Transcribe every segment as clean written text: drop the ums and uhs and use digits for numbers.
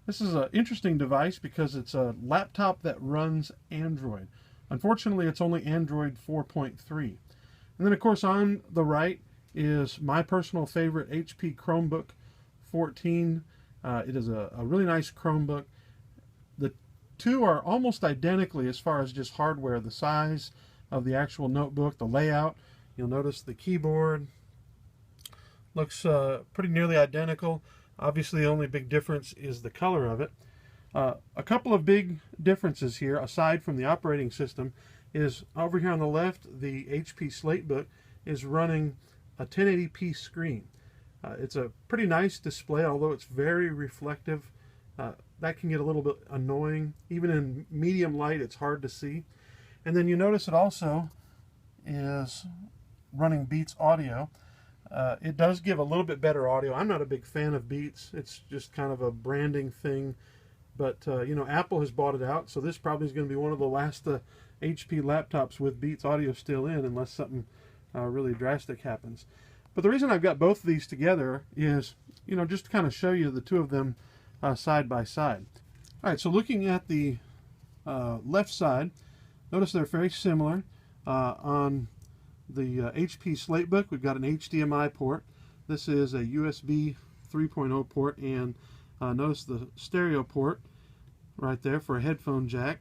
This is an interesting device because it's a laptop that runs Android. Unfortunately, it's only Android 4.3. And then, of course, on the right is my personal favorite HP Chromebook 14. It is a really nice Chromebook. The two are almost identically as far as just hardware, the size of the actual notebook, the layout. You'll notice the keyboard looks pretty nearly identical. Obviously, the only big difference is the color of it. A couple of big differences here, aside from the operating system, is over here on the left, the HP Slatebook is running a 1080p screen. It's a pretty nice display, although it's very reflective. That can get a little bit annoying. Even in medium light, it's hard to see. And then you notice it also is running Beats audio. It does give a little bit better audio. I'm not a big fan of Beats. It's just kind of a branding thing. But, you know, Apple has bought it out, so this probably is going to be one of the last HP laptops with Beats audio still in, unless something really drastic happens. But the reason I've got both of these together is, you know, just to kind of show you the two of them side by side. All right, so looking at the left side, notice they're very similar. On the HP Slatebook, we've got an HDMI port. This is a USB 3.0 port, and notice the stereo port right there for a headphone jack.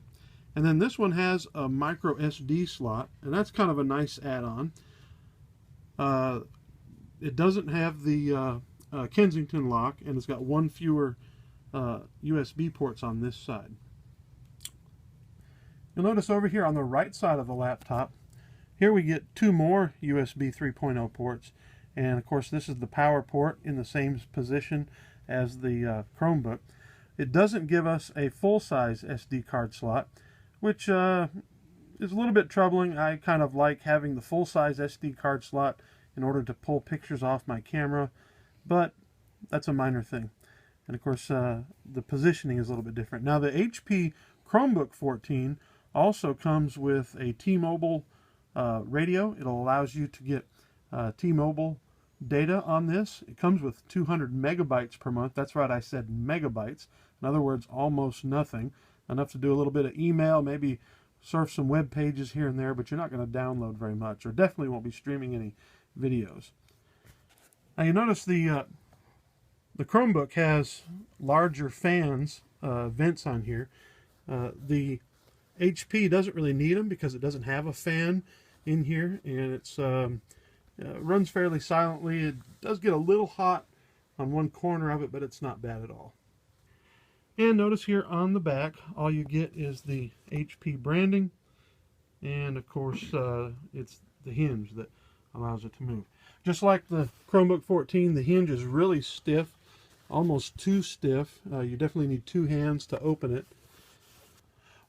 And then this one has a micro SD slot, and that's kind of a nice add-on. It doesn't have the Kensington lock, and it's got one fewer USB ports on this side. You'll notice over here on the right side of the laptop, here we get two more USB 3.0 ports, and of course this is the power port in the same position as the Chromebook. It doesn't give us a full-size SD card slot, which is a little bit troubling. I kind of like having the full-size SD card slot in order to pull pictures off my camera, but that's a minor thing. And of course the positioning is a little bit different. Now the HP Chromebook 14 also comes with a T-Mobile radio. It allows you to get T-Mobile data on this. It comes with 200 megabytes per month. That's right, I said megabytes. In other words, almost nothing. Enough to do a little bit of email, maybe surf some web pages here and there, but you're not going to download very much, or definitely won't be streaming any videos. Now you notice the Chromebook has larger fans, vents on here. The HP doesn't really need them because it doesn't have a fan in here, and it's runs fairly silently. It does get a little hot on one corner of it, but it's not bad at all. And notice here on the back, all you get is the HP branding, and of course it's the hinge that allows it to move. Just like the Chromebook 14, the hinge is really stiff, almost too stiff. You definitely need two hands to open it.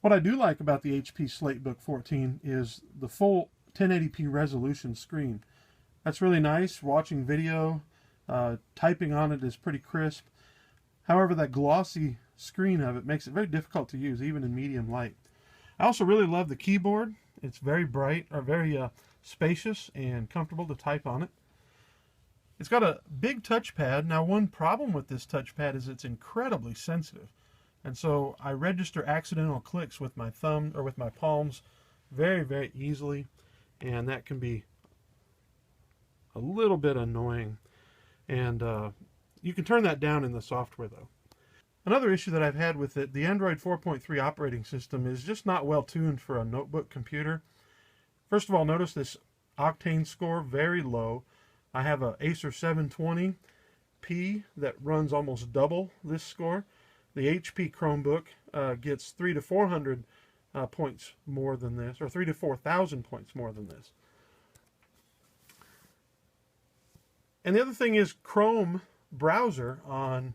What I do like about the HP Slatebook 14 is the full 1080p resolution screen. That's really nice. Watching video, typing on it is pretty crisp. However, that glossy screen of it makes it very difficult to use, even in medium light. I also really love the keyboard. It's very bright, or very spacious and comfortable to type on it. It's got a big touchpad. Now, one problem with this touchpad is it's incredibly sensitive. And so I register accidental clicks with my thumb or with my palms very, very easily. And that can be a little bit annoying. And you can turn that down in the software, though. Another issue that I've had with it, the Android 4.3 operating system is just not well tuned for a notebook computer. First of all, notice this Octane score, very low. I have a Acer 720p that runs almost double this score. The HP Chromebook gets 300 to 400 points more than this, or 3,000 to 4,000 points more than this. And the other thing is Chrome browser on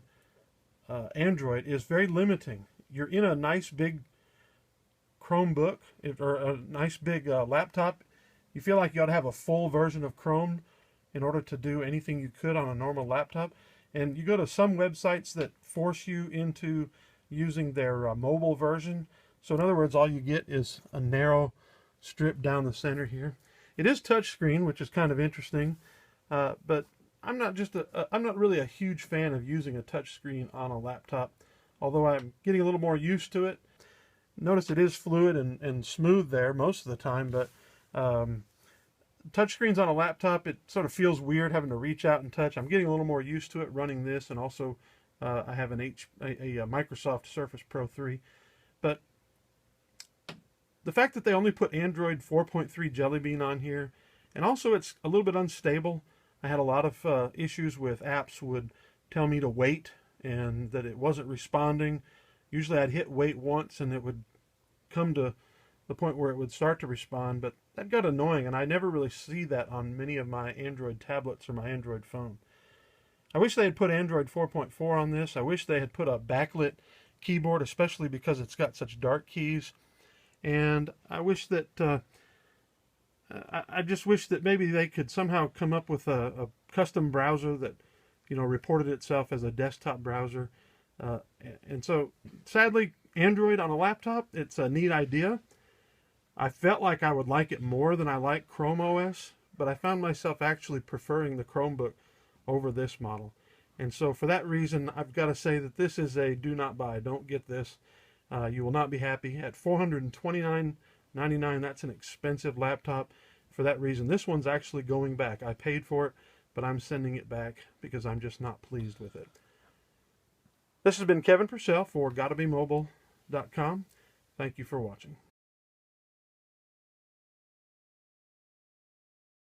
Android is very limiting. You're in a nice big Chromebook, or a nice big laptop. You feel like you ought to have a full version of Chrome in order to do anything you could on a normal laptop. And you go to some websites that force you into using their mobile version. So in other words, all you get is a narrow strip down the center here. It is touchscreen, which is kind of interesting, but I'm not really a huge fan of using a touchscreen on a laptop although I'm getting a little more used to it. Notice it is fluid and smooth there most of the time, but touchscreens on a laptop, it sort of feels weird having to reach out and touch. I'm getting a little more used to it running this, and also I have a Microsoft Surface Pro 3. But the fact that they only put Android 4.3 Jelly Bean on here, and also it's a little bit unstable. I had a lot of issues with apps would tell me to wait and that it wasn't responding. Usually I'd hit wait once and it would come to the point where it would start to respond, but that got annoying, and I never really see that on many of my Android tablets or my Android phone. I wish they had put Android 4.4 on this. I wish they had put a backlit keyboard, especially because it's got such dark keys. And I wish that I just wish that maybe they could somehow come up with a custom browser that, you know, reported itself as a desktop browser. And so, sadly, Android on a laptop, it's a neat idea. I felt like I would like it more than I like Chrome OS, but I found myself actually preferring the Chromebook over this model. And so for that reason, I've got to say that this is a do not buy. Don't get this. You will not be happy. At $429.99, that's an expensive laptop. For that reason, this one's actually going back. I paid for it, but I'm sending it back because I'm just not pleased with it. This has been Kevin Purcell for GottaBeMobile.com. Thank you for watching.